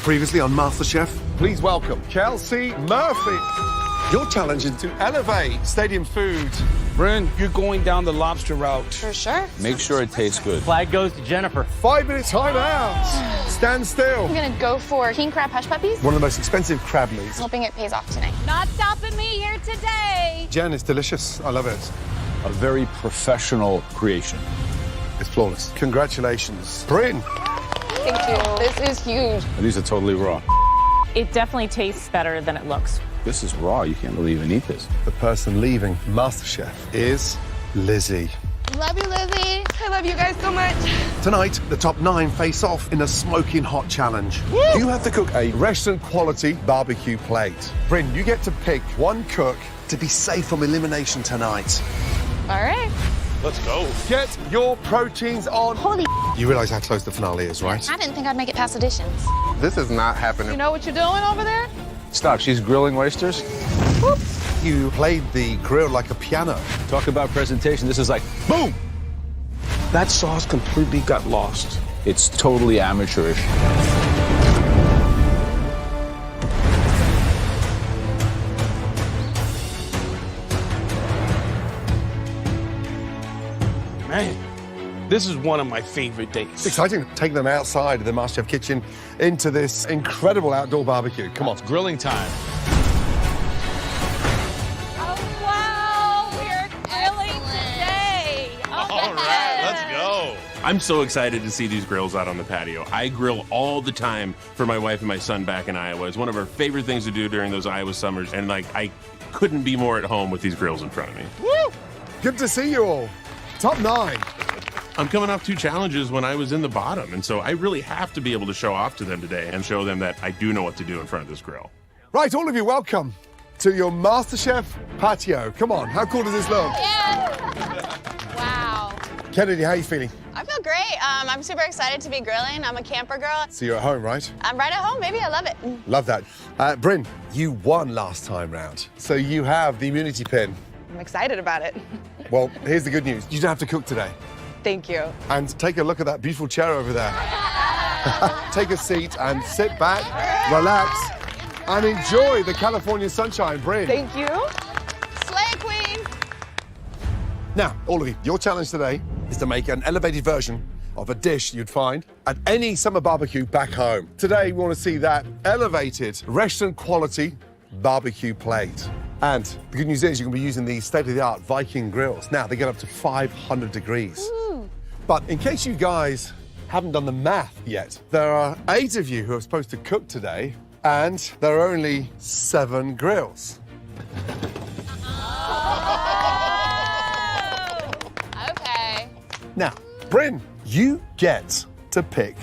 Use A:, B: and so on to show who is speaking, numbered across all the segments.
A: Previously on MasterChef, please welcome Kelsey Murphy. Your challenge is to elevate stadium food.
B: Bryn, you're going down the lobster route.
C: For sure.
D: Make sure it tastes good.
E: Flag goes to Jennifer.
A: 5-minute timeout. Stand still.
C: I'm gonna go for king crab hush puppies.
A: One of the most expensive crab meats.
C: Hoping it pays off tonight.
F: Not stopping me here today.
A: Jen, it's delicious. I love it.
D: A very professional creation.
A: It's flawless. Congratulations. Bryn.
C: Thank you. This is huge.
D: These are totally raw.
F: It definitely tastes better than it looks.
D: This is raw. You can't really even eat this.
A: The person leaving MasterChef is Lizzie.
C: Love you, Lizzie. I love you guys so much.
A: Tonight, the top 9 face off in a smoking hot challenge.
C: Woo!
A: You have to cook a restaurant quality barbecue plate. Bryn, you get to pick one cook to be safe from elimination tonight.
C: All right.
B: Let's go.
A: Get your proteins on.
C: Holy
A: You realize how close the finale is, right?
C: I didn't think I'd make it past auditions.
G: This is not happening.
C: You know what you're doing over there?
D: Stop. She's grilling oysters.
C: Whoop.
A: You played the grill like a piano.
D: Talk about presentation. This is like, boom!
B: That sauce completely got lost.
D: It's totally amateurish.
B: Man, this is one of my favorite days.
A: It's exciting to take them outside of the MasterChef kitchen into this incredible outdoor barbecue. Come on.
D: Grilling time.
F: Oh, wow. We're grilling today.
H: All right, let's go. I'm so excited to see these grills out on the patio. I grill all the time for my wife and my son back in Iowa. It's one of our favorite things to do during those Iowa summers, and I couldn't be more at home with these grills in front of me.
A: Woo! Good to see you all. Top 9.
H: I'm coming off 2 challenges when I was in the bottom, and so I really have to be able to show off to them today and show them that I do know what to do in front of this grill.
A: Right, all of you, welcome to your MasterChef patio. Come on, how cool does this look?
C: Yeah. Wow.
A: Kennedy, how are you feeling?
I: I feel great. I'm super excited to be grilling. I'm a camper girl.
A: So you're at home, right?
I: I'm right at home, baby. I love it.
A: Love that. Bryn, you won last time round, so you have the immunity pin.
I: I'm excited about it.
A: Well, here's the good news. You don't have to cook today.
I: Thank you.
A: And take a look at that beautiful chair over there. Take a seat and sit back, relax, and enjoy the California sunshine, Bryn.
I: Thank you. Slay Queen.
A: Now, all of you, your challenge today is to make an elevated version of a dish you'd find at any summer barbecue back home. Today, we want to see that elevated restaurant quality barbecue plate. And the good news is you can be using these state-of-the-art Viking grills. Now, they get up to 500 degrees.
C: Ooh.
A: But in case you guys haven't done the math yet, there are 8 of you who are supposed to cook today, and there are only 7 grills.
I: Okay.
A: Now, Bryn, you get to pick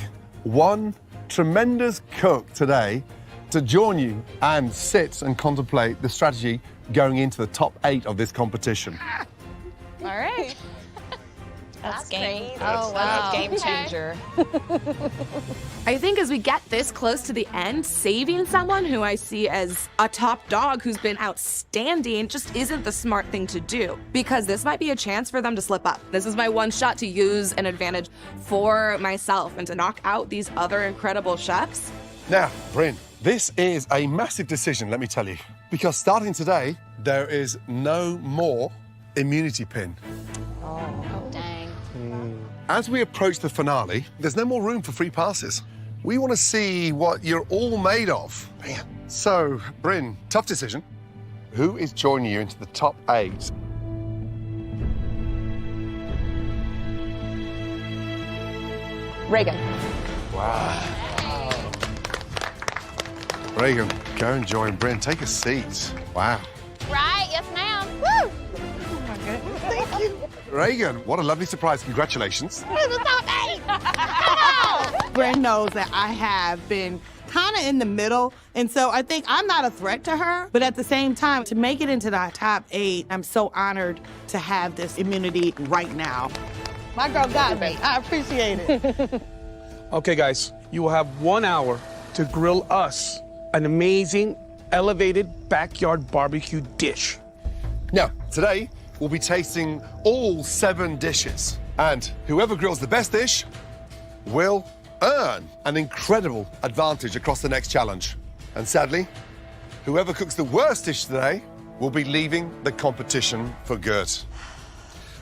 A: one tremendous cook today to join you and sit and contemplate the strategy going into the top 8 of this competition.
C: All right.
I: That's game.
C: Oh, wow.
I: Game changer.
J: I think as we get this close to the end, saving someone who I see as a top dog who's been outstanding just isn't the smart thing to do, because this might be a chance for them to slip up. This is my one shot to use an advantage for myself and to knock out these other incredible chefs.
A: Now, Bryn, this is a massive decision, let me tell you, because starting today, there is no more immunity pin.
I: Oh, dang.
A: As we approach the finale, there's no more room for free passes. We want to see what you're all made of. Man. So, Bryn, tough decision. Who is joining you into the top 8?
I: Reagan.
A: Wow. Reagan, go and join Bryn. Take a seat. Wow.
I: Right? Yes, ma'am. Woo!
A: Thank you. Reagan, what a lovely surprise. Congratulations.
K: Bryn knows that I have been kind of in the middle, and so I think I'm not a threat to her, but at the same time, to make it into the top 8, I'm so honored to have this immunity right now. My girl got me. I appreciate it.
B: Okay, guys, you will have 1 hour to grill us an amazing, elevated backyard barbecue dish.
A: Now, today, we'll be tasting all 7 dishes. And whoever grills the best dish will earn an incredible advantage across the next challenge. And sadly, whoever cooks the worst dish today will be leaving the competition for good.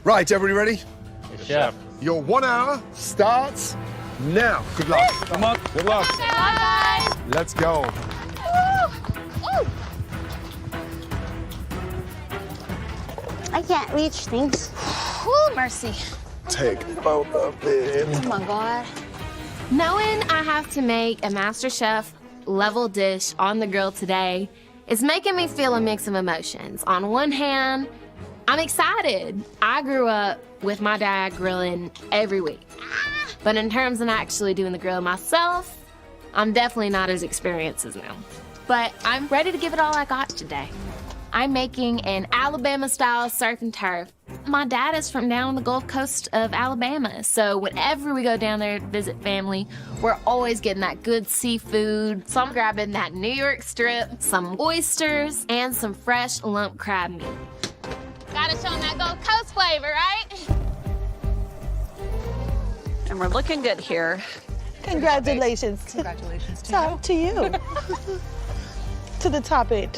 A: Right, everybody ready?
E: Yes, chef.
A: Your 1 hour starts now. Good luck.
E: Come on. Good luck.
C: Bye.
A: Let's go.
G: I can't reach things.
C: Woo, mercy.
A: Take both of them.
C: Oh my God.
J: Knowing I have to make a MasterChef level dish on the grill today is making me feel a mix of emotions. On one hand, I'm excited. I grew up with my dad grilling every week. But in terms of actually doing the grill myself, I'm definitely not as experienced as now. But I'm ready to give it all I got today. I'm making an Alabama-style surf and turf. My dad is from down on the Gulf Coast of Alabama, so whenever we go down there to visit family, we're always getting that good seafood. So I'm grabbing that New York strip, some oysters, and some fresh lump crab meat.
C: Gotta show them that Gulf Coast flavor, right?
F: And we're looking good here.
K: Congratulations.
F: Congratulations to
K: Top to you. To the top 8.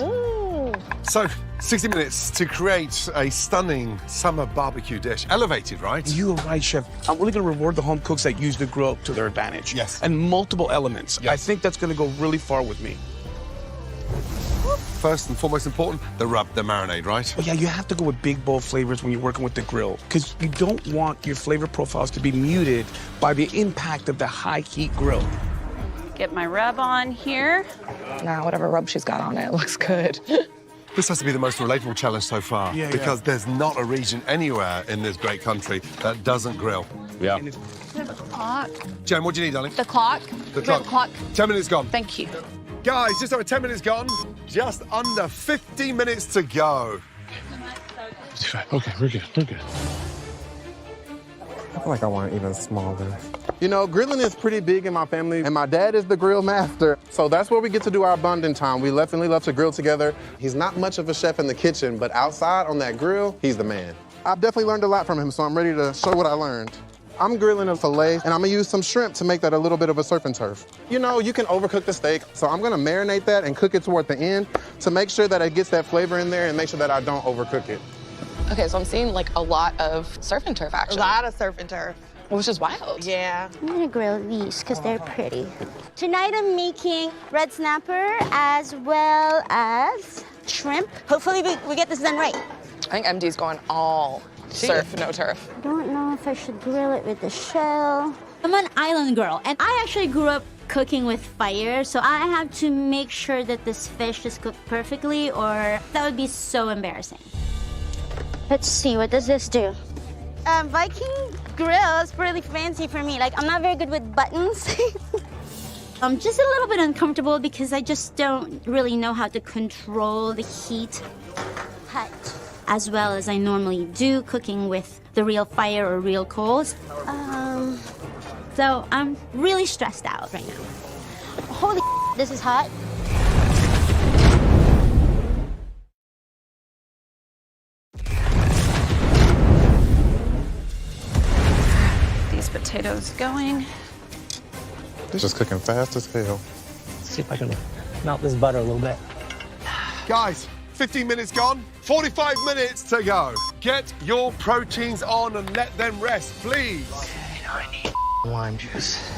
A: So, 60 minutes to create a stunning summer barbecue dish. Elevated, right?
B: You are right, Chef. I'm really gonna reward the home cooks that use the grill to their advantage.
A: Yes.
B: And multiple elements.
A: Yes.
B: I think that's gonna go really far with me.
A: First and foremost important, the rub, the marinade, right?
B: Oh, yeah, you have to go with big, bold flavors when you're working with the grill, because you don't want your flavor profiles to be muted by the impact of the high heat grill.
F: Get my rub on here.
L: Nah, whatever rub she's got on it looks good.
A: This has to be the most relatable challenge so far, because there's not a region anywhere in this great country that doesn't grill.
D: Yeah.
C: The clock.
A: Jen, what do you need, darling?
C: The clock.
A: The
C: We have a clock.
A: 10 minutes gone.
C: Thank you.
A: Guys, just over 10 minutes gone. Just under 50 minutes to go.
E: Okay, we're good. We're good.
M: I feel like I want it even smaller. You know, grilling is pretty big in my family, and my dad is the grill master. So that's where we get to do our bonding time. We definitely love to grill together. He's not much of a chef in the kitchen, but outside on that grill, he's the man. I've definitely learned a lot from him, so I'm ready to show what I learned. I'm grilling a filet, and I'm gonna use some shrimp to make that a little bit of a surf and turf. You know, you can overcook the steak, so I'm gonna marinate that and cook it toward the end to make sure that it gets that flavor in there and make sure that I don't overcook it.
L: Okay, so I'm seeing like a lot of surf and turf action.
K: A lot of surf and turf.
L: Which is wild.
K: Yeah.
G: I'm gonna grill these because they're pretty. Tonight I'm making red snapper as well as shrimp. Hopefully we get this done right.
L: I think MD's going all surf, no turf.
G: I don't know if I should grill it with the shell. I'm an island girl, and I actually grew up cooking with fire, so I have to make sure that this fish is cooked perfectly, or that would be so embarrassing. Let's see, what does this do? Viking grill is really fancy for me. Like, I'm not very good with buttons. I'm just a little bit uncomfortable because I just don't really know how to control the heat as well as I normally do cooking with the real fire or real coals. So I'm really stressed out right now. Holy this is hot.
F: These potatoes going.
M: This is cooking fast as hell.
E: Let's see if I can melt this butter a little bit.
A: Guys, 15 minutes gone, 45 minutes to go. Get your proteins on and let them rest, please.
E: Okay, now I need lime juice.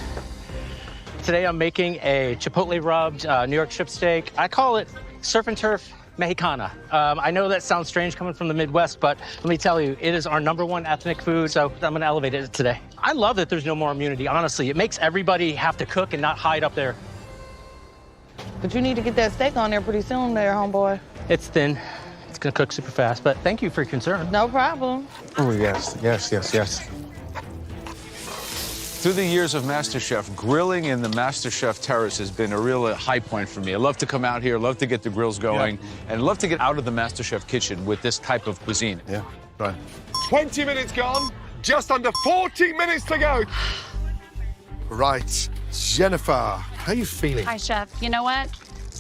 E: Today I'm making a chipotle rubbed New York strip steak. I call it surf and turf Mexicana. I know that sounds strange coming from the Midwest, but let me tell you, it is our #1 ethnic food, so I'm gonna elevate it today. I love that there's no more immunity, honestly. It makes everybody have to cook and not hide up there.
K: But you need to get that steak on there pretty soon there, homeboy.
E: It's thin. It's gonna cook super fast, but thank you for your concern.
K: No problem.
M: Oh, yes, yes, yes, yes.
D: Through the years of MasterChef, grilling in the MasterChef terrace has been a real high point for me. I love to come out here, love to get the grills going, and love to get out of the MasterChef kitchen with this type of cuisine.
A: Yeah, right. 20 minutes gone, just under 40 minutes to go. Right, Jennifer, how are you feeling?
F: Hi, Chef. You know what?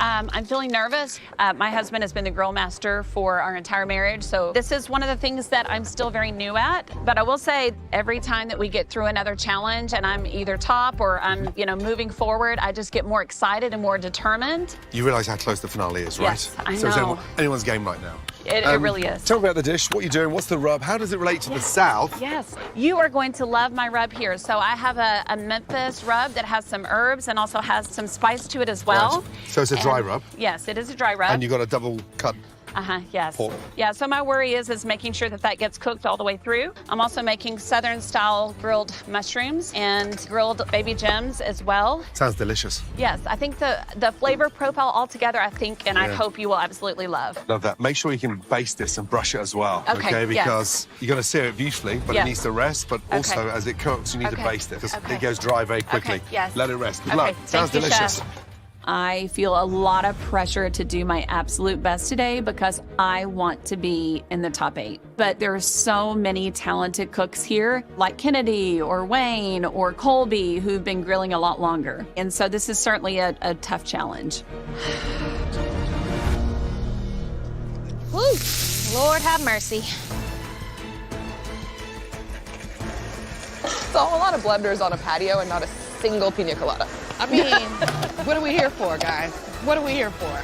F: I'm feeling nervous. My husband has been the grill master for our entire marriage, so this is one of the things that I'm still very new at. But I will say, every time that we get through another challenge and I'm either top or I'm, moving forward, I just get more excited and more determined.
A: You realise how close the finale is, right?
F: Yes, I
A: So
F: know.
A: it's anyone's game right now.
F: It really is.
A: Tell me about the dish. What are you doing? What's the rub? How does it relate to the South?
F: Yes, you are going to love my rub here. So I have a Memphis rub that has some herbs and also has some spice to it as well.
A: Right. So it's a dry rub.
F: Yes, it is a dry rub.
A: And you got a double cut.
F: Yes.
A: Pork.
F: Yeah, so my worry is making sure that gets cooked all the way through. I'm also making Southern-style grilled mushrooms and grilled baby gems as well.
A: Sounds delicious.
F: Yes, I think the flavor profile altogether, I hope you will absolutely love.
A: Love that. Make sure you can baste this and brush it as well.
F: Okay,
A: Because you're going to sear it beautifully, but
F: Yes.
A: it needs to rest. But also, as it cooks, you need to baste it because it goes dry very quickly.
F: Okay, yes.
A: Let it rest. Good
F: Okay,
A: luck. Sounds
F: thank you,
A: delicious.
F: Chef. I feel a lot of pressure to do my absolute best today because I want to be in the top 8. But there are so many talented cooks here, like Kennedy or Wayne or Colby, who've been grilling a lot longer. And so this is certainly a tough challenge.
C: Woo! Lord have mercy.
L: So a lot of blenders on a patio and not a single pina colada.
K: I mean, what are we here for, guys? What are we here for?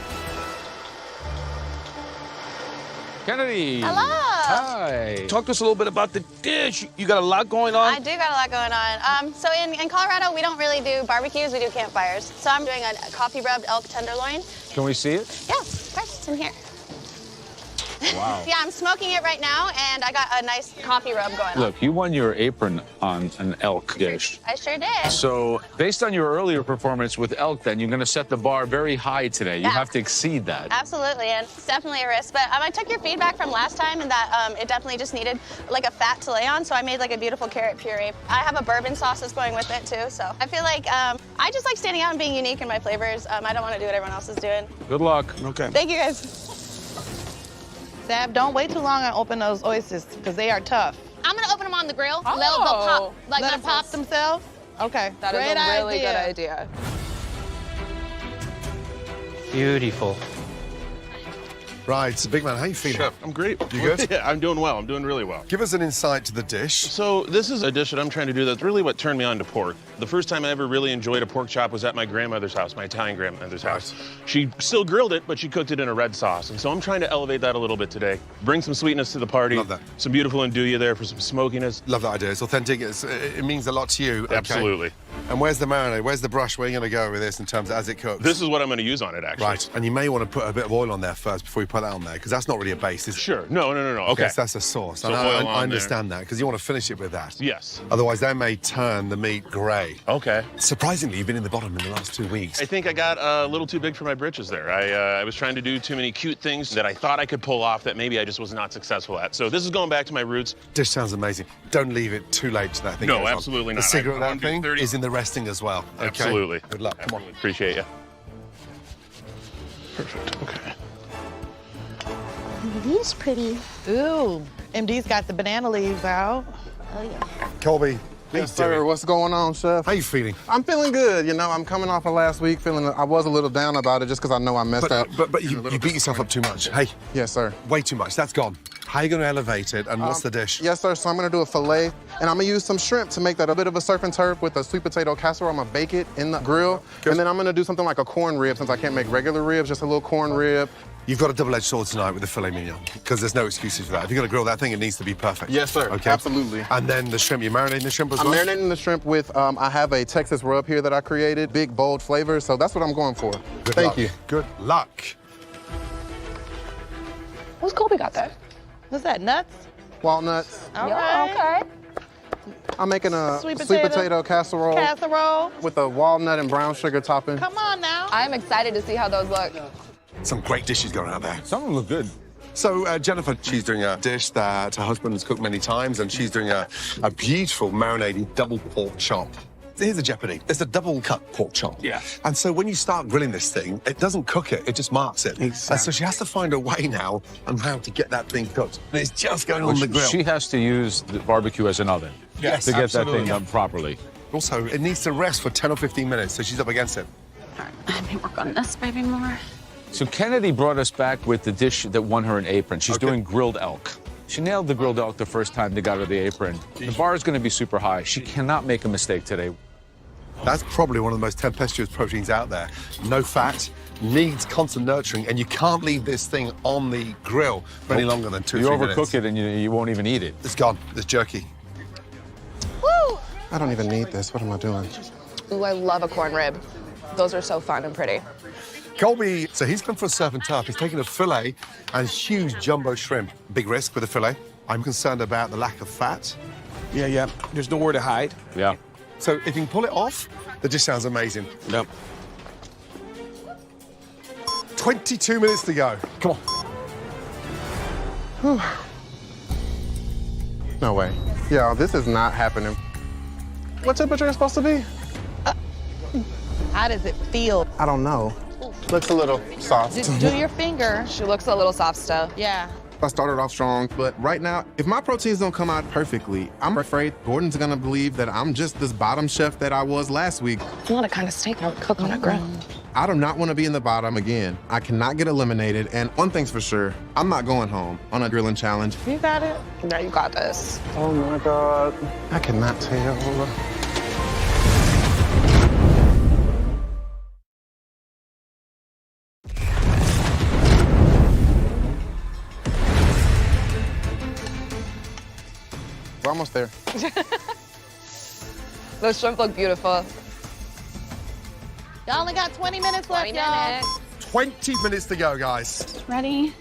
D: Kennedy.
C: Hello.
D: Hi.
B: Talk to us a little bit about the dish. You got a lot going on.
I: I do got a lot going on. So in Colorado, we don't really do barbecues, we do campfires. So I'm doing a coffee rubbed elk tenderloin.
D: Can we see it?
I: Yeah, of course, it's in here.
D: Wow.
I: Yeah, I'm smoking it right now, and I got a nice coffee rub going on.
D: Look, you won your apron on an elk dish.
I: I sure did.
D: So, based on your earlier performance with elk, then you're going to set the bar very high today. You
I: Yeah.
D: have to exceed that.
I: Absolutely, and it's definitely a risk. But I took your feedback from last time, and that it definitely just needed like a fat to lay on. So I made like a beautiful carrot puree. I have a bourbon sauce that's going with it too. So I feel like I just like standing out and being unique in my flavors. I don't want to do what everyone else is doing.
D: Good luck.
B: Okay.
I: Thank you guys.
K: Sab, don't wait too long and open those oysters because they are tough.
C: I'm gonna open them on the grill.
L: Oh.
C: They'll pop like
K: Let them pop
C: mussels.
K: themselves? Okay,
L: That is
K: great
L: a really
K: idea.
L: good idea.
E: Beautiful.
A: Right, so big man, how you feeling?
H: Chef, I'm great.
A: You good?
H: Yeah, I'm doing well. I'm doing really well.
A: Give us an insight to the dish.
H: So this is a dish that I'm trying to do that's really what turned me on to pork. The first time I ever really enjoyed a pork chop was at my grandmother's house, my Italian grandmother's house. She still grilled it, but she cooked it in a red sauce. And so I'm trying to elevate that a little bit today. Bring some sweetness to the party.
A: Love that.
H: Some beautiful andouille there for some smokiness.
A: Love that idea. It's authentic. It means a lot to you. Okay.
H: Absolutely.
A: And where's the marinade? Where's the brush? Where are you going to go with this in terms of as it cooks?
H: This is what I'm going to use on it, actually.
A: Right, and you may want to put a bit of oil on there first before you put that on there, because that's not really a base, is it?
H: Sure. No. Okay.
A: Yes, that's a sauce.
H: So
A: and
H: oil
A: I
H: on
A: understand that, because you want to finish it with that.
H: Yes.
A: Otherwise, that may turn the meat grey.
H: Okay.
A: Surprisingly, you've been in the bottom in the last 2 weeks.
H: I think I got a little too big for my britches there. I was trying to do too many cute things that I thought I could pull off that maybe I just was not successful at. So this is going back to my roots.
A: Dish sounds amazing. Don't leave it too late to that thing.
H: No,
A: goes on.
H: absolutely
A: The
H: not.
A: secret of
H: I
A: that
H: wanna do
A: thing
H: 30.
A: is in the resting as well. Okay?
H: Absolutely.
A: Good luck. Come on.
H: Appreciate you. Perfect. Okay.
G: These pretty.
K: Ooh, MD's got the banana leaves out.
G: Oh yeah.
A: Colby,
M: Yes, sir. What's going on, Chef?
A: how you feeling?
M: I'm feeling good. You know, I'm coming off of last week feeling I was a little down about it just because I know I messed up.
A: But you beat yourself up too much. Hey,
M: Yes, sir.
A: way too much. That's gone. How are you going to elevate it, and what's the dish?
M: Yes, sir. So I'm gonna do a filet, and I'm gonna use some shrimp to make that a bit of a surf and turf with a sweet potato casserole. I'm gonna bake it in the grill, and then I'm gonna do something like a corn rib since I can't make regular ribs, just a little corn rib.
A: You've got a double-edged sword tonight with the filet mignon, because there's no excuses for that. If you're going to grill that thing, it needs to be perfect.
M: Yes, sir.
A: Okay.
M: Absolutely.
A: And then the shrimp, you're marinating the shrimp as
M: I'm
A: well?
M: marinating the shrimp with, I have a Texas rub here that I created, big, bold flavors, so that's what I'm going for.
A: Good
M: Thank
A: luck.
M: you.
A: Good luck.
L: What's Colby got there?
K: What's that, nuts?
M: Walnuts.
K: All right.
L: Okay.
M: I'm making a
K: Sweet
M: sweet
K: potato
M: potato casserole
K: Casserole.
M: with a walnut and brown sugar topping.
K: Come on now.
L: I'm excited to see how those look.
A: Some great dishes going out there.
D: Some of them look good.
A: So Jennifer, she's doing a dish that her husband has cooked many times, and she's doing a beautiful marinated double pork chop. Here's the jeopardy. It's a double cut pork chop.
D: Yeah.
A: And so when you start grilling this thing, it doesn't cook it, it just marks it.
M: Exactly.
A: And so she has to find a way now on how to get that thing cooked. And it's just going on the grill.
D: She has to use the barbecue as an oven
A: Yes,
D: to get
A: absolutely.
D: that thing done properly.
A: Also, it needs to rest for 10 or 15 minutes, so she's up against it.
F: Let me work on this baby more.
D: So Kennedy brought us back with the dish that won her an apron. She's doing grilled elk. She nailed the grilled elk the first time they got her the apron. The bar is going to be super high. She cannot make a mistake today.
A: That's probably one of the most tempestuous proteins out there. No fat, needs constant nurturing, and you can't leave this thing on the grill for any longer than 2 or 3 minutes.
D: You overcook it and you won't even eat it.
A: It's gone. It's jerky.
I: Woo!
M: I don't even need this. What am I doing?
L: Ooh, I love a corn rib. Those are so fun and pretty.
A: Colby, so he's gone for a surf and turf. He's taken a fillet and huge jumbo shrimp. Big risk with a fillet. I'm concerned about the lack of fat.
B: Yeah. There's nowhere to hide.
D: Yeah.
A: So if you can pull it off, that just sounds amazing.
B: Yep.
A: 22 minutes to go. Come on.
M: No way. Yeah, this is not happening. What temperature is it supposed to be?
L: How does it feel?
M: I don't know. Looks a little soft.
L: Just do your finger. She looks a little soft still. Yeah.
M: I started off strong, but right now, if my proteins don't come out perfectly, I'm afraid Gordon's gonna believe that I'm just this bottom chef that I was last week.
L: It's not a kind of steak I would cook on a grill.
M: I do not want to be in the bottom again. I cannot get eliminated, and one thing's for sure, I'm not going home on a grilling challenge.
L: You got it? Yeah, you got this.
M: Oh my God. I cannot tell. We're almost there.
L: Those shrimp look beautiful.
K: Y'all only got 20 minutes left,
L: 20
K: y'all.
L: minutes.
A: 20 minutes to go, guys.
F: Ready?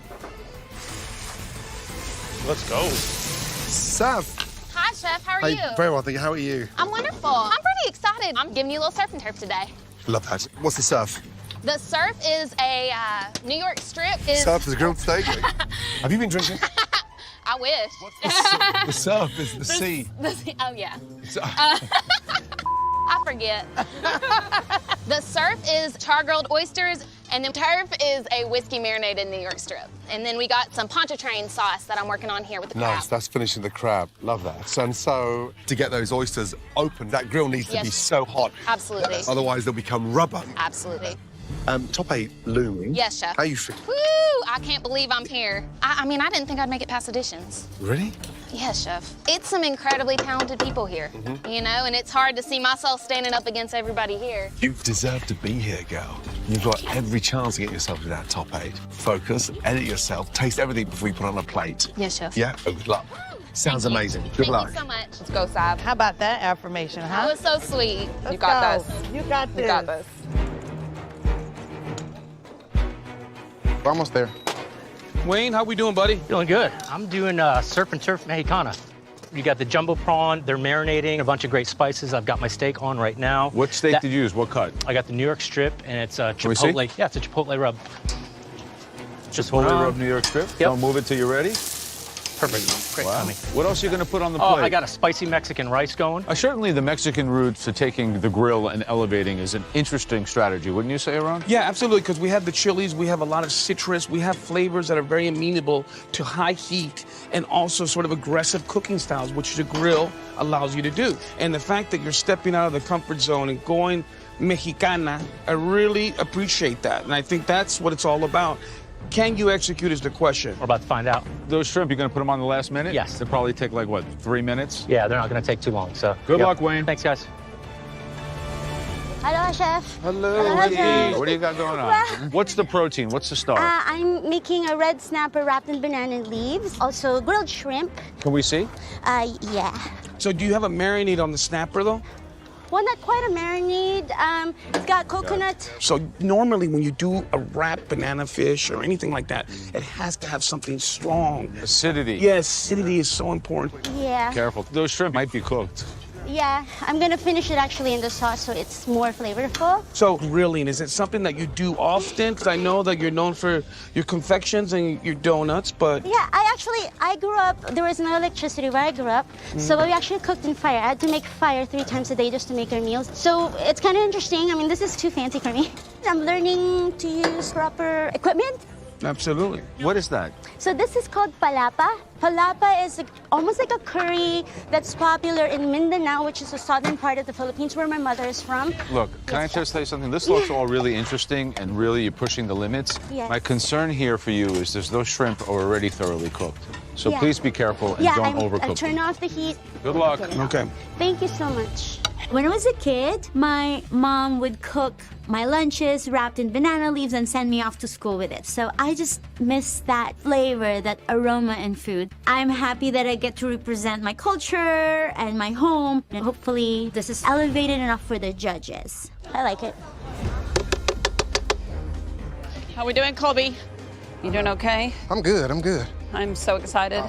H: Let's go.
A: Sav.
C: Hi, Chef. How are you?
A: Very well, thank you. How are you?
C: I'm wonderful. I'm pretty excited. I'm giving you a little surf and turf today.
A: Love that. What's the surf?
C: The surf is a New York strip.
A: Surf is a grilled steak. Have you been drinking?
C: I wish.
A: The surf is the sea.
C: Oh, yeah. I forget. The surf is char-grilled oysters, and the turf is a whiskey marinated New York strip. And then we got some pontchartrain sauce that I'm working on here with the crab.
A: Nice, that's finishing the crab. Love that. And so, to get those oysters open, that grill needs to be so hot.
C: Absolutely.
A: Otherwise, they'll become rubber.
C: Absolutely.
A: Top 8 looming.
C: Yes, Chef.
A: How you feel?
C: Woo! I can't believe I'm here. I mean, I didn't think I'd make it past auditions.
A: Really?
C: Yes, Chef. It's some incredibly talented people here, you know, and it's hard to see myself standing up against everybody here.
A: You deserve to be here, girl. You've got every chance to get yourself to that top 8. Focus, edit yourself, taste everything before you put on a plate.
C: Yes, Chef.
A: Yeah? Oh, good luck. Sounds amazing. Good luck.
C: Thank you so much.
L: Let's go, Sav.
K: How about that affirmation, huh?
C: That was so sweet.
L: You got this.
K: You got this.
L: You got this.
M: We're almost there.
B: Wayne, how we doing, buddy?
E: Feeling good. I'm doing surf and turf Mexicana. You got the jumbo prawn. They're marinating a bunch of great spices. I've got my steak on right now.
D: What steak did you use? What cut?
E: I got the New York strip, and it's a
D: Can we see?
E: chipotle. Yeah, it's a chipotle rub. Just hold
D: Chipotle
E: on.
D: rub New York strip?
E: Yep.
D: Don't move it till you're ready?
E: Perfect. Great
D: Wow.
E: timing.
D: What else are you going to put on the
E: Oh,
D: plate?
E: I got a spicy Mexican rice going.
D: Certainly the Mexican route to taking the grill and elevating is an interesting strategy, wouldn't you say, Aaron?
B: Yeah, absolutely, because we have the chilies, we have a lot of citrus, we have flavors that are very amenable to high heat and also sort of aggressive cooking styles, which the grill allows you to do. And the fact that you're stepping out of the comfort zone and going Mexicana, I really appreciate that. And I think that's what it's all about. Can you execute is the question.
E: We're about to find out.
D: Those shrimp, you're going to put them on the last minute?
E: Yes.
D: They'll probably take like, what, 3 minutes?
E: Yeah, they're not going to take too long, so.
D: Good luck, Wayne.
E: Thanks, guys.
G: Hello, Chef.
D: Hello, Ricky. What do you got going on? What's the protein? What's the star?
G: I'm making a red snapper wrapped in banana leaves. Also, grilled shrimp.
D: Can we see?
G: Yeah.
B: So do you have a marinade on the snapper, though?
G: Well, not quite a marinade. It's got coconut.
B: So normally when you do a wrapped banana fish or anything like that, it has to have something strong.
D: Acidity.
B: Yes, acidity is so important.
G: Yeah.
D: Careful. Those shrimp might be cooked.
G: Yeah, I'm gonna finish it actually in the sauce so it's more flavorful.
B: So grilling, is it something that you do often? Because I know that you're known for your confections and your donuts, but...
G: Yeah, I grew up, there was no electricity where I grew up, so we actually cooked in fire. I had to make fire 3 times a day just to make our meals. So it's kind of interesting. I mean, this is too fancy for me. I'm learning to use proper equipment.
B: Absolutely.
D: What is that?
G: So this is called palapa. Palapa is almost like a curry that's popular in Mindanao, which is the southern part of the Philippines where my mother is from.
D: Look, can I just tell you something? This looks all really interesting and really you're pushing the limits.
G: Yes.
D: My concern here for you is those shrimp are already thoroughly cooked. So
G: Yeah.
D: please be careful and
G: Yeah,
D: don't
G: I
D: overcook
G: turn
D: them.
G: off the heat.
D: Good luck.
B: Okay.
G: Thank you so much. When I was a kid, my mom would cook my lunches wrapped in banana leaves and send me off to school with it. So I just miss that flavor, that aroma in food. I'm happy that I get to represent my culture and my home. And hopefully this is elevated enough for the judges. I like it.
F: How we doing, Colby? You doing okay?
M: I'm good, I'm good.
F: I'm so excited.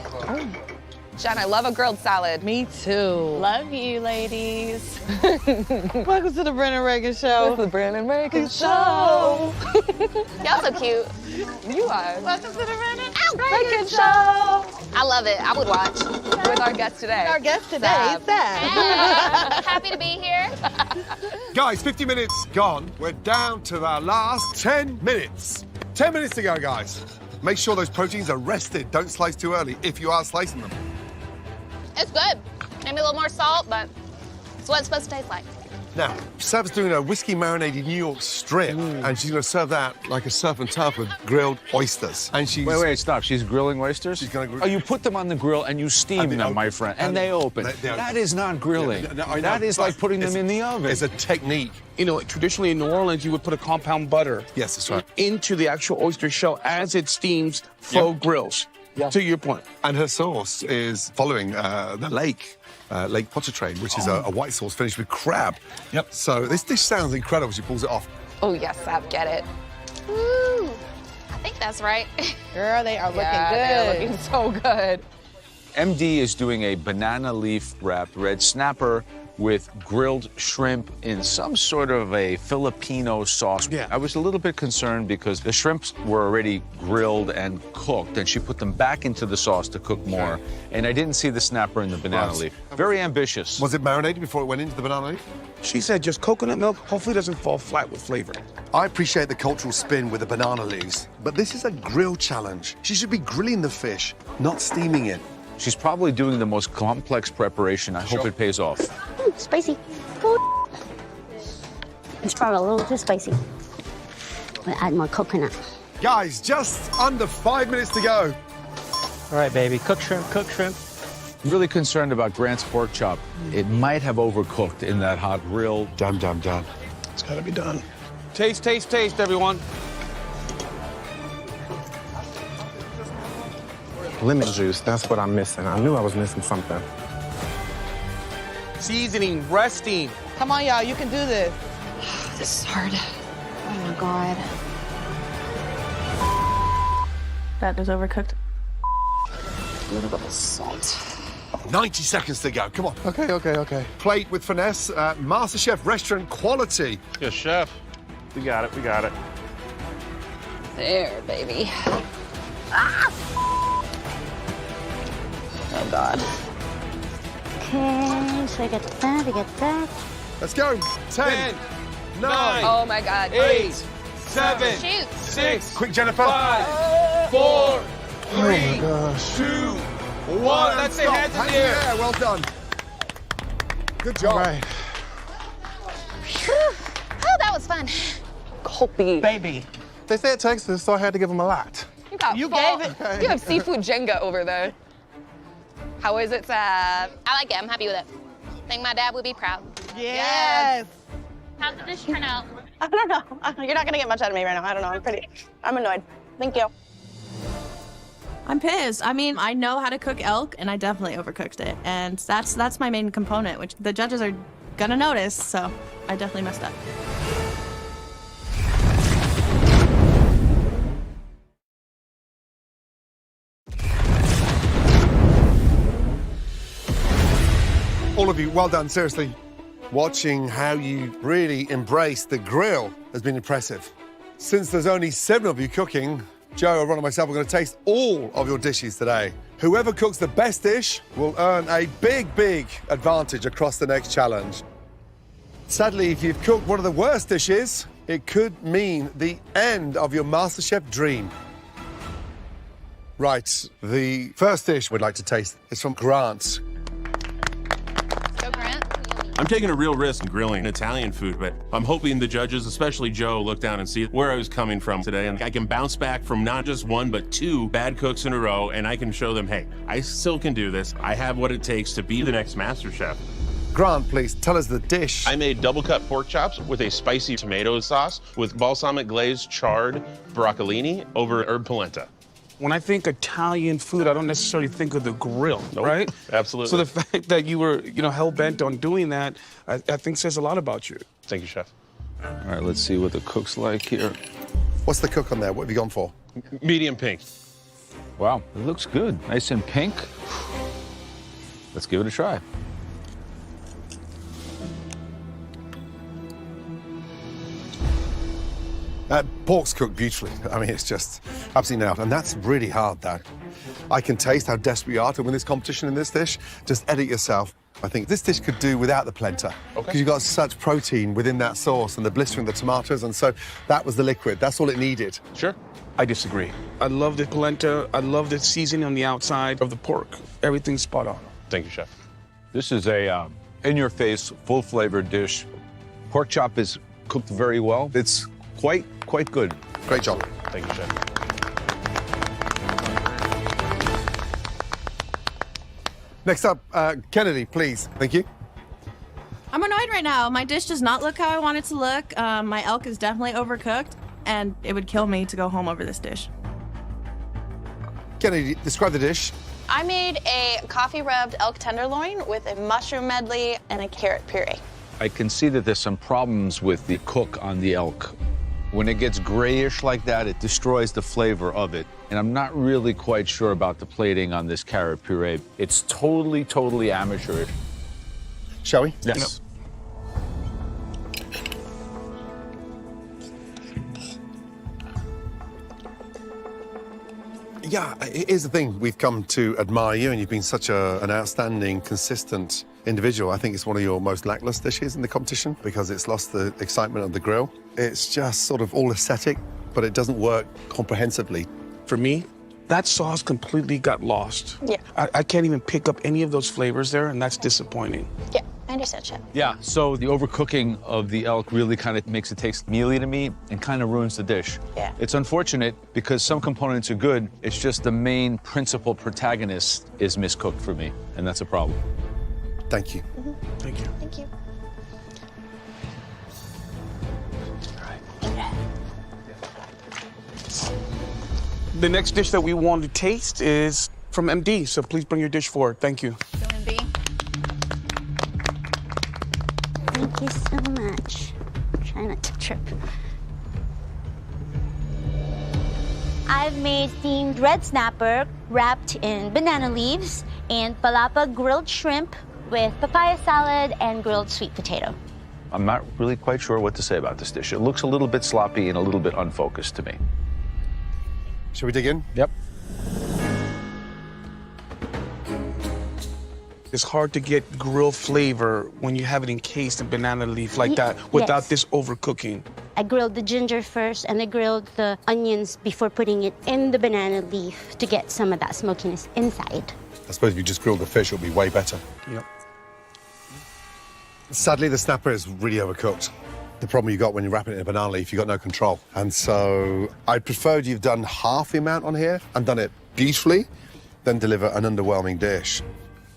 L: Jen, I love a grilled salad.
J: Me too.
F: Love you, ladies.
J: Welcome to the Brennan Reagan Show.
L: The Brandon Reagan Show.
C: Y'all so cute.
L: You are.
J: Welcome to the Brennan
L: Reagan Show.
C: I love it. I would watch.
L: With our guest today.
J: Our guest today is Sab.
C: Happy to be here.
A: Guys, 50 minutes gone. We're down to our last 10 minutes. 10 minutes to go, guys. Make sure those proteins are rested. Don't slice too early if you are slicing them.
C: It's good. Maybe a little more salt, but it's what it's supposed to taste like.
A: Now, Sab's doing a whiskey marinated New York strip, and she's going to serve that like a surf and turf with grilled oysters. And she's
D: Wait, stop. She's grilling oysters?
A: She's gonna
D: Oh, you put them on the grill and you steam them, my friend. And they open. That is not grilling. That is like putting them in the oven.
A: It's a technique.
B: You know, traditionally in New Orleans, you would put a compound butter.
A: Yes, that's right.
B: Into the actual oyster shell as it steams faux grills. Yeah. To your point.
A: And her sauce is following the lake. Lake Pontchartrain, which is a white sauce finished with crab. Yep. So this dish sounds incredible. She pulls it off.
L: Oh, yes, Sab, get it.
C: Woo. I think that's right.
J: Girl, they are looking
L: They're
J: good.
L: looking so good.
D: MD is doing a banana leaf wrapped red snapper with grilled shrimp in some sort of a Filipino sauce.
A: Yeah.
D: I was a little bit concerned because the shrimps were already grilled and cooked, and she put them back into the sauce to cook more. And I didn't see the snapper in the banana leaf. Very ambitious.
A: Was it marinated before it went into the banana leaf?
B: She said just coconut milk hopefully doesn't fall flat with flavor.
A: I appreciate the cultural spin with the banana leaves, but this is a grill challenge. She should be grilling the fish, not steaming it.
D: She's probably doing the most complex preparation. I hope it pays off.
G: Spicy. It's probably a little too spicy. We'll add more coconut.
A: Guys, just under 5 minutes to go.
E: All right, baby. Cook shrimp, cook shrimp.
D: I'm really concerned about Grant's pork chop. It might have overcooked in that hot grill.
A: Done.
B: It's gotta be done. Taste, taste, taste, everyone.
M: Lemon juice, that's what I'm missing. I knew I was missing something.
B: Seasoning, resting.
J: Come on, y'all, you can do this.
L: This is hard. Oh, my God.
F: That was overcooked.
L: A little bit of salt.
A: 90 seconds to go. Come on.
M: Okay.
A: Plate with finesse. MasterChef restaurant quality.
H: Yes, chef. We got it.
F: There, baby.
L: Oh, God.
G: Okay, so I get that.
A: Let's go. 10, 9,
L: Oh, my God.
B: 8, 7,
C: Shoot.
B: 6,
A: Quick, Jennifer.
B: 5, 4, 3,
M: my gosh.
B: 2, 1. That's it.
A: Stop.
B: Hands in
A: Hang
B: the air.
A: there. Well done. Good job.
M: All right.
C: Oh, that was fun.
L: Colby.
J: Baby.
M: They said Texas, so I had to give them a lot.
L: You
J: gave it.
L: You have seafood Jenga over there. How is it, Sab?
C: I like it. I'm happy with it. I think my dad would be proud.
J: Yes.
C: How did this turn out?
I: I don't know. You're not gonna get much out of me right now. I don't know. I'm annoyed. Thank you.
J: I'm pissed. I mean, I know how to cook elk, and I definitely overcooked it. And that's my main component, which the judges are gonna notice, so I definitely messed up.
A: All of you, well done, seriously. Watching how you really embrace the grill has been impressive. Since there's only 7 of you cooking, Joe, Ron, and myself are going to taste all of your dishes today. Whoever cooks the best dish will earn a big advantage across the next challenge. Sadly, if you've cooked one of the worst dishes, it could mean the end of your MasterChef dream. Right, the first dish we'd like to taste is from Grant.
C: Go, Grant.
H: I'm taking a real risk in grilling Italian food, but I'm hoping the judges, especially Joe, look down and see where I was coming from today, and I can bounce back from not just one, but 2 bad cooks in a row, and I can show them, hey, I still can do this. I have what it takes to be the next MasterChef.
A: Grant, please tell us the dish.
H: I made double-cut pork chops with a spicy tomato sauce with balsamic glazed charred broccolini over herb polenta.
B: When I think Italian food, I don't necessarily think of the grill, right?
H: Absolutely.
B: So the fact that you were, hell-bent on doing that, I think says a lot about you.
H: Thank you, Chef.
D: All right, let's see what the cook's like here.
A: What's the cook on there? What have you gone for?
H: Medium pink.
D: Wow, it looks good. Nice and pink. Let's give it a try.
A: Pork's cooked beautifully. I mean, it's just absolutely nailed. And that's really hard, though. I can taste how desperate you are to win this competition in this dish. Just edit yourself. I think this dish could do without the polenta. Because you've got such protein within that sauce and the blistering of the tomatoes. And so that was the liquid. That's all it needed.
H: Sure.
B: I disagree. I love the polenta. I love the seasoning on the outside of the pork. Everything's spot on.
H: Thank you, Chef.
D: This is a in-your-face, full-flavored dish. Pork chop is cooked very well. It's quite good.
A: Great job.
H: Thank you, Chef.
A: Next up, Kennedy, please. Thank you.
N: I'm annoyed right now. My dish does not look how I want it to look. My elk is definitely overcooked, and it would kill me to go home over this dish.
A: Kennedy, describe the dish.
I: I made a coffee-rubbed elk tenderloin with a mushroom medley and a carrot puree.
D: I can see that there's some problems with the cook on the elk. When it gets grayish like that, it destroys the flavor of it. And I'm not really quite sure about the plating on this carrot puree. It's totally amateurish.
A: Shall we?
D: Yes.
A: Yeah, here's the thing. We've come to admire you, and you've been such an outstanding, consistent individual. I think it's one of your most lackluster dishes in the competition because it's lost the excitement of the grill. It's just sort of all aesthetic, but it doesn't work comprehensively.
B: For me, that sauce completely got lost.
I: Yeah.
B: I can't even pick up any of those flavors there, and that's disappointing.
I: Yeah, I understand, Chef.
D: Yeah, so the overcooking of the elk really kind of makes it taste mealy to me and kind of ruins the dish.
I: Yeah.
D: It's unfortunate because some components are good. It's just the main principal protagonist is miscooked for me, and that's a problem.
A: Thank you.
I: Mm-hmm.
B: Thank you.
I: Thank you.
B: The next dish that we want to taste is from MD, so please bring your dish forward. Thank you.
C: MD.
G: Thank you so much. Try not to trip. I've made steamed red snapper wrapped in banana leaves and palapa grilled shrimp with papaya salad and grilled sweet potato.
D: I'm not really quite sure what to say about this dish. It looks a little bit sloppy and a little bit unfocused to me.
A: Shall we dig in?
D: Yep.
B: It's hard to get grill flavor when you have it encased in banana leaf like that without this overcooking.
G: I grilled the ginger first and I grilled the onions before putting it in the banana leaf to get some of that smokiness inside.
A: I suppose if you just grilled the fish, it'll be way better.
B: Yep.
A: Sadly, the snapper is really overcooked. The problem you got when you're wrapping it in a banana leaf, you got no control. And so I preferred you've done half the amount on here and done it beautifully, then deliver an underwhelming dish.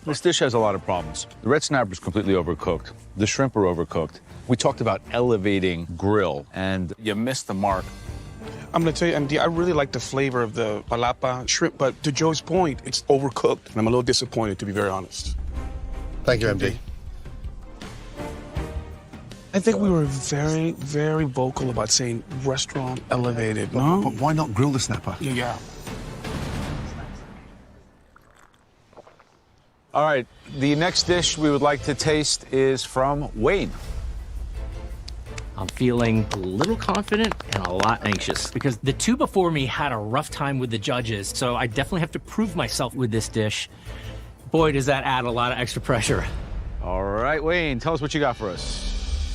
D: This dish has a lot of problems. The red snapper is completely overcooked. The shrimp are overcooked. We talked about elevating grill, and you missed the mark.
B: I'm gonna tell you, MD, I really like the flavor of the palapa shrimp, but to Joe's point, it's overcooked, and I'm a little disappointed, to be very honest.
A: Thank you, MD.
B: I think we were very, very vocal about saying restaurant elevated, no?
A: But why not grill the snapper?
B: Yeah.
D: All right, the next dish we would like to taste is from Wayne.
O: I'm feeling a little confident and a lot anxious because the two before me had a rough time with the judges, so I definitely have to prove myself with this dish. Boy, does that add a lot of extra pressure.
D: All right, Wayne, tell us what you got for us.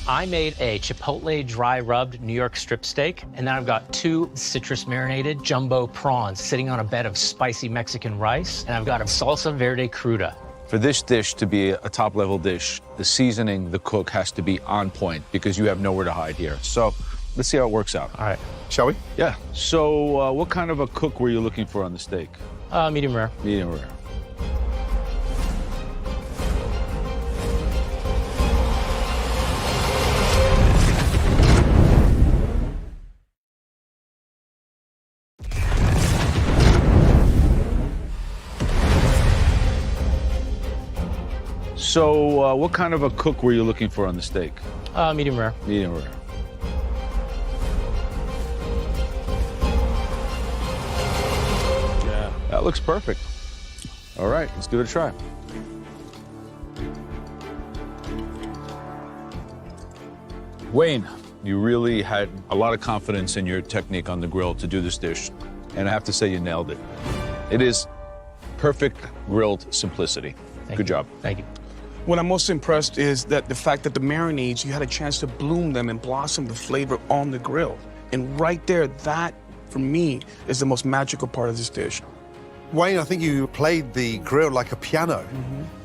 E: I made a chipotle dry rubbed New York strip steak, and then I've got 2 citrus marinated jumbo prawns sitting on a bed of spicy Mexican rice, and I've got a salsa verde cruda.
D: For this dish to be a top-level dish, the seasoning, the cook has to be on point because you have nowhere to hide here. So let's see how it works out.
E: All right.
A: Shall we?
D: Yeah. So what kind of a cook were you looking for on the steak?
E: Medium rare.
D: Medium rare. So what kind of a cook were you looking for on the steak?
E: Medium rare.
D: Medium rare.
B: Yeah.
D: That looks perfect. All right, let's give it a try. Wayne, you really had a lot of confidence in your technique on the grill to do this dish, and I have to say you nailed it. It is perfect grilled simplicity. Good job.
E: Thank you.
B: What I'm most impressed is that the fact that the marinades, you had a chance to bloom them and blossom the flavor on the grill. And right there, that, for me, is the most magical part of this dish.
A: Wayne, I think you played the grill like a piano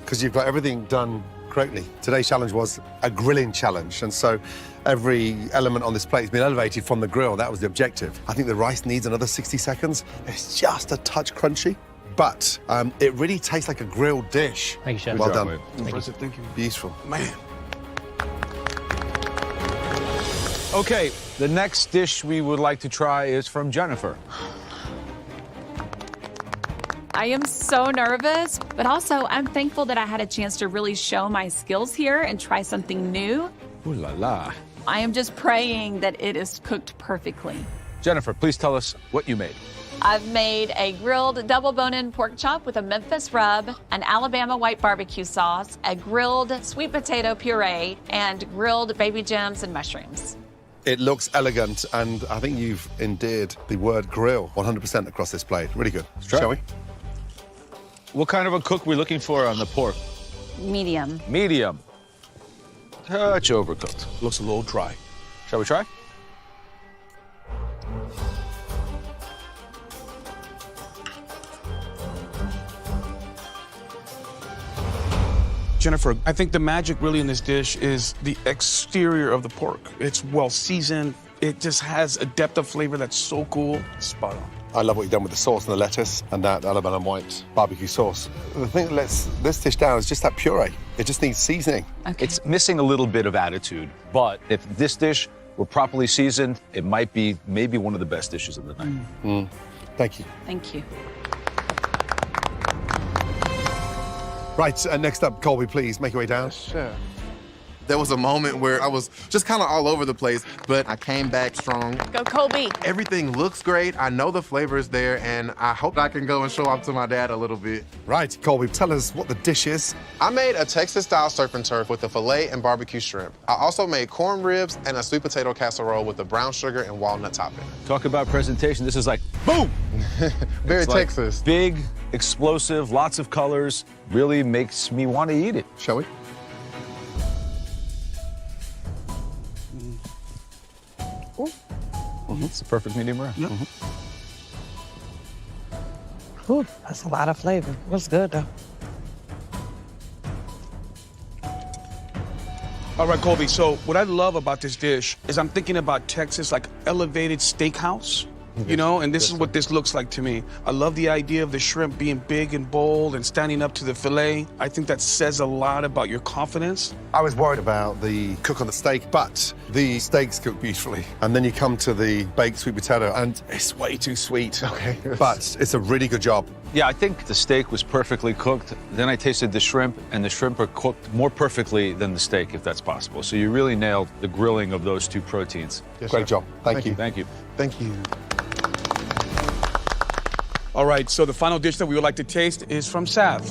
A: because you've got everything done correctly. Today's challenge was a grilling challenge, and so every element on this plate has been elevated from the grill. That was the objective. I think the rice needs another 60 seconds. It's just a touch crunchy, but it really tastes like a grilled dish.
E: Thank you, Chef.
A: Well
D: Good job,
A: done.
D: Wayne.
B: Impressive, thank you.
A: Beautiful.
B: Man.
D: Okay, the next dish we would like to try is from Jennifer.
F: I am so nervous, but also I'm thankful that I had a chance to really show my skills here and try something new.
D: Ooh la la.
F: I am just praying that it is cooked perfectly.
D: Jennifer, please tell us what you made.
F: I've made a grilled double bone-in pork chop with a Memphis rub, an Alabama white barbecue sauce, a grilled sweet potato puree, and grilled baby gems and mushrooms.
A: It looks elegant, and I think you've endeared the word grill 100% across this plate. Really good.
D: try
A: Shall
D: it.
A: we?
D: What kind of a cook we looking for on the pork?
F: Medium.
D: Medium. Touch overcooked.
B: Looks a little dry.
D: Shall we try?
B: Jennifer, I think the magic really in this dish is the exterior of the pork. It's well seasoned. It just has a depth of flavor that's so cool. Spot on.
A: I love what you've done with the sauce and the lettuce and that Alabama white barbecue sauce. The thing that lets this dish down is just that puree. It just needs seasoning.
F: Okay.
D: It's missing a little bit of attitude, but if this dish were properly seasoned, it might be maybe one of the best dishes of the night.
A: Thank you.
F: Thank you.
A: Right, next up, Colby, please make your way down.
M: Sure. There was a moment where I was just kind of all over the place, but I came back strong.
J: Go Colby.
M: Everything looks great. I know the flavor is there, and I hope I can go and show off to my dad a little bit.
A: Right, Colby, tell us what the dish is.
M: I made a Texas-style surf and turf with a filet and barbecue shrimp. I also made corn ribs and a sweet potato casserole with a brown sugar and walnut topping.
D: Talk about presentation. This is like, boom!
M: Very
D: It's like
M: Texas.
D: big, explosive, lots of colors. Really makes me want to eat it.
A: Shall we?
D: It's a perfect medium rare.
P: Ooh, that's a lot of flavor. What's good though?
B: All right, Colby, so what I love about this dish is I'm thinking about Texas, like elevated steakhouse, you know, and this is what this looks like to me. I love the idea of the shrimp being big and bold and standing up to the filet. I think that says a lot about your confidence.
A: I was worried about the cook on the steak, but the steaks cook beautifully. And then you come to the baked sweet potato, and it's way too sweet. Okay. But it's a really good job.
D: Yeah, I think the steak was perfectly cooked. Then I tasted the shrimp, and the shrimp are cooked more perfectly than the steak, if that's possible. So you really nailed the grilling of those two proteins.
A: Yes, Great job. Thank you.
D: Thank you.
M: Thank you.
B: All right, so the final dish that we would like to taste is from Sav.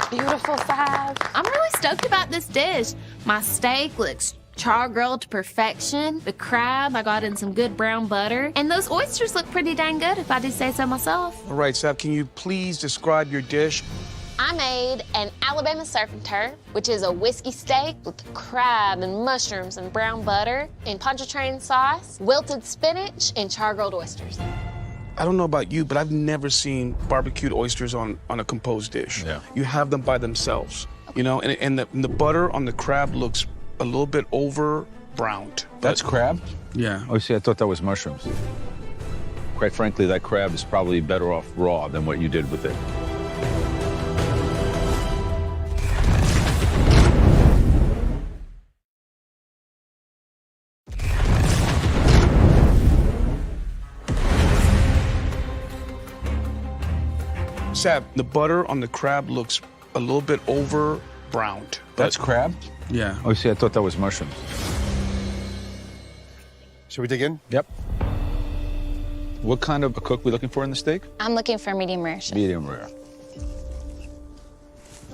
J: Beautiful Sav.
G: I'm really stoked about this dish. My steak looks char-grilled to perfection. The crab, I got in some good brown butter. And those oysters look pretty dang good, if I do say so myself.
B: All right, Sav, can you please describe your dish?
C: I made an Alabama surf and turf, which is a whiskey steak with crab and mushrooms and brown butter and pontchartrain sauce, wilted spinach, and char-grilled oysters.
B: I don't know about you, but I've never seen barbecued oysters on a composed dish.
D: Yeah.
B: You have them by themselves, you know, and the butter on the crab looks a little bit over browned.
D: That's crab?
B: Yeah.
D: Oh, see, I thought that was mushrooms. Quite frankly, that crab is probably better off raw than what you did with it.
B: Sab, the butter on the crab looks a little bit over browned.
D: That's crab?
B: Yeah.
D: Oh, see, I thought that was mushrooms.
A: Should we dig in?
D: Yep. What kind of a cook we looking for in the steak?
C: I'm looking for medium rare, chef.
D: Medium rare.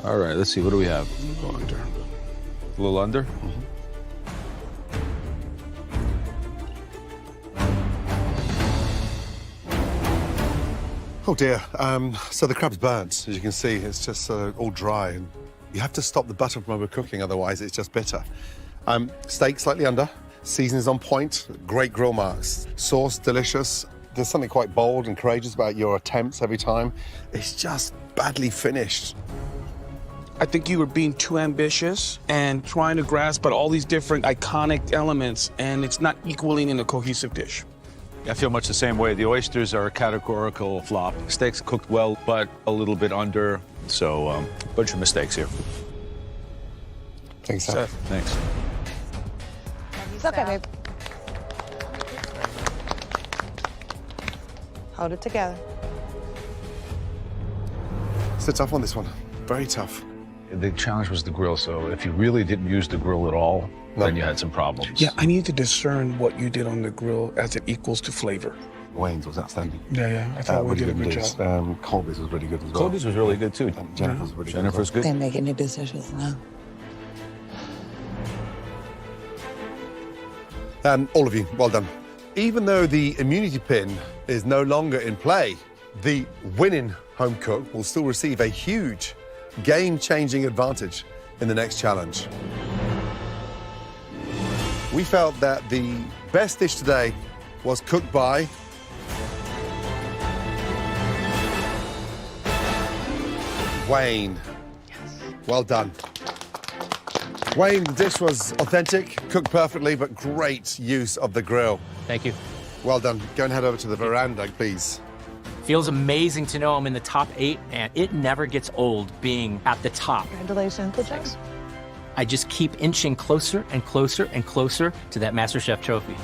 D: All right, let's see. What do we have?
B: Go under.
D: A little under?
A: Oh dear. So the crab's burnt, as you can see. It's just all dry. And you have to stop the butter from overcooking, otherwise it's just bitter. Steak slightly under. Seasoning's on point. Great grill marks. Sauce delicious. There's something quite bold and courageous about your attempts every time. It's just badly finished.
B: I think you were being too ambitious and trying to grasp at all these different iconic elements, and it's not equaling in a cohesive dish.
D: I feel much the same way. The oysters are a categorical flop. Steaks cooked well, but a little bit under. So, bunch of mistakes here.
A: Thanks, Seth.
D: Thanks.
L: It's okay, babe.
P: Hold it together.
A: It's a tough one, this one. Very tough.
D: The challenge was the grill, so if you really didn't use the grill at all, then you had some problems.
B: Yeah, I need to discern what you did on the grill as it equals to flavor.
A: Wayne's was outstanding.
B: Yeah, I thought we did a good job.
A: Colby's was really good as well.
D: Colby's was really good, too.
A: Jennifer's really good.
D: Jennifer's good.
P: They make any decisions now.
A: All of you, well done. Even though the immunity pin is no longer in play, the winning home cook will still receive a huge game-changing advantage in the next challenge. We felt that the best dish today was cooked by Wayne. Yes. Well done. Wayne, the dish was authentic, cooked perfectly, but great use of the grill.
E: Thank you.
A: Well done. Go and head over to the veranda, please.
E: Feels amazing to know I'm in the top 8, and it never gets old being at the top.
P: Congratulations. Thanks.
E: I just keep inching closer and closer and closer to that MasterChef trophy.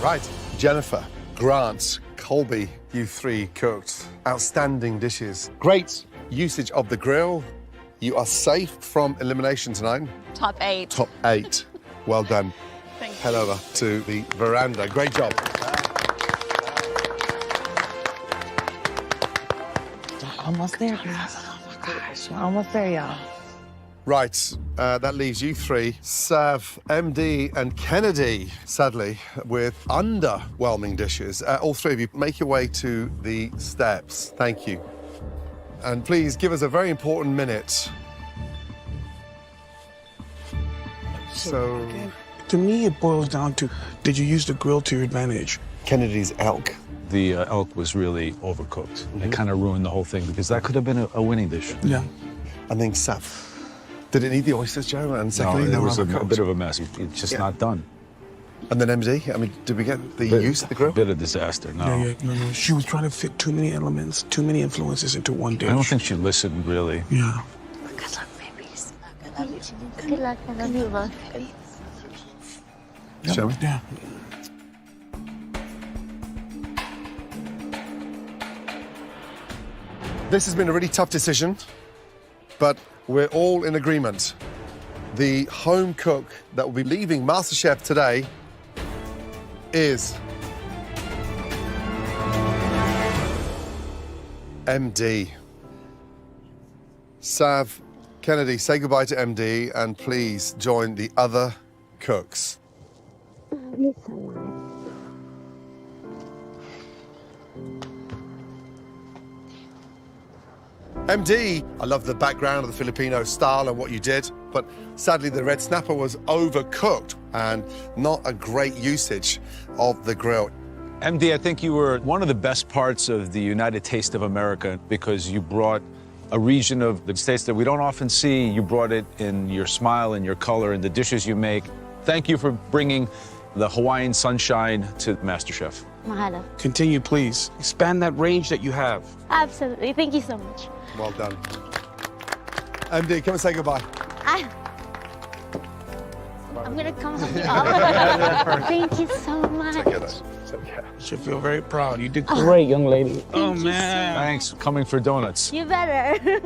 A: Right. Jennifer, Grant, Colby, you three cooked outstanding dishes. Great usage of the grill. You are safe from elimination tonight.
C: Top 8.
A: Top 8. Well done.
C: Thank
A: Head over to the veranda. Great job.
P: Almost there, guys. Oh my gosh, we're almost there, y'all.
A: Right, that leaves you three, Sav, MD, and Kennedy, sadly, with underwhelming dishes. All three of you, make your way to the steps. Thank you. And please give us a very important minute. So,
B: to me, it boils down to, did you use the grill to your advantage?
A: Kennedy's elk.
D: The elk was really overcooked. It kind of ruined the whole thing because that could have been a winning dish.
B: Yeah.
A: And then Sav. Did it need the oysters, Joe? And secondly,
D: No,
A: they
D: it
A: were
D: was a
A: overcooked.
D: bit of a mess. It's just not done.
A: And then MD, I mean, did we get the use of the grill?
D: Bit of disaster, no.
B: Yeah, no. She was trying to fit too many elements, too many influences into one dish.
D: I don't think she listened, really.
B: Yeah.
G: Good luck, babies. Good luck. Good luck.
A: Shall we?
B: Yeah.
A: This has been a really tough decision, but we're all in agreement. The home cook that will be leaving MasterChef today is MD. Sav, Kennedy, say goodbye to MD and please join the other cooks.
G: You're so nice.
A: MD, I love the background of the Filipino style and what you did, but sadly the red snapper was overcooked and not a great usage of the grill.
D: MD, I think you were one of the best parts of the United Taste of America because you brought a region of the States that we don't often see. You brought it in your smile and your color and the dishes you make. Thank you for bringing the Hawaiian sunshine to MasterChef.
G: Mahalo.
B: Continue, please. Expand that range that you have.
G: Absolutely. Thank you so much.
A: Well done. MD, come and say goodbye.
G: I'm gonna come help you out. Thank you so much.
A: Take care, though.
B: You should feel very proud. You did
P: Great, young lady.
B: Oh, man.
D: Thanks. Coming for donuts.
G: You better.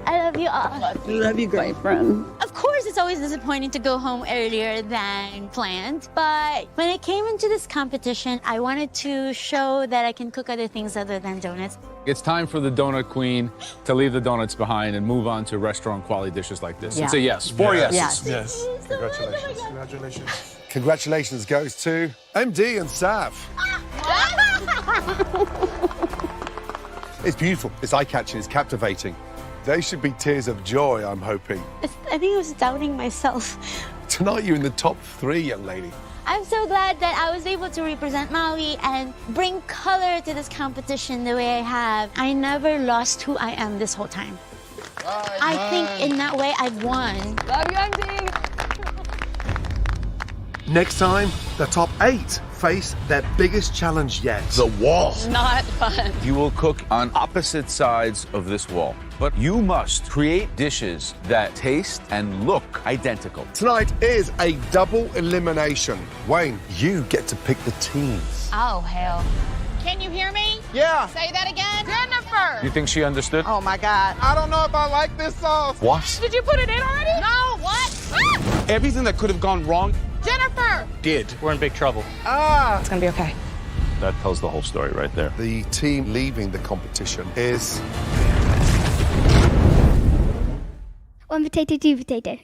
G: I love you all.
P: Love you, great friend.
G: Of course, it's always disappointing to go home earlier than planned, but when I came into this competition, I wanted to show that I can cook other things other than donuts.
D: It's time for the donut queen to leave the donuts behind and move on to restaurant quality dishes like this.
G: Yeah.
D: It's a yes. 4 yeses.
B: Yes.
A: Congratulations. Congratulations goes to MD and Sav. It's beautiful. It's eye-catching. It's captivating. They should be tears of joy, I'm hoping.
G: I think I was doubting myself.
A: Tonight, you're in the top 3, young lady.
G: I'm so glad that I was able to represent Maui and bring color to this competition the way I have. I never lost who I am this whole time. I think in that way I've won.
L: Love you, MD.
A: Next time, the top 8 face their biggest challenge yet. The wall.
L: Not fun.
D: You will cook on opposite sides of this wall, but you must create dishes that taste and look identical.
A: Tonight is a double elimination. Wayne, you get to pick the teams.
C: Oh, hell. Can you hear me?
M: Yeah.
C: Say that again. Jennifer!
D: You think she understood?
K: Oh my God.
M: I don't know if I like this sauce.
A: What?
C: Did you put it in already? No, what? Ah!
B: Everything that could have gone wrong
C: Jennifer!
B: did.
E: We're in big trouble.
J: It's gonna be okay.
D: That tells the whole story right there.
A: The team leaving the competition is...
G: One potato, two potato.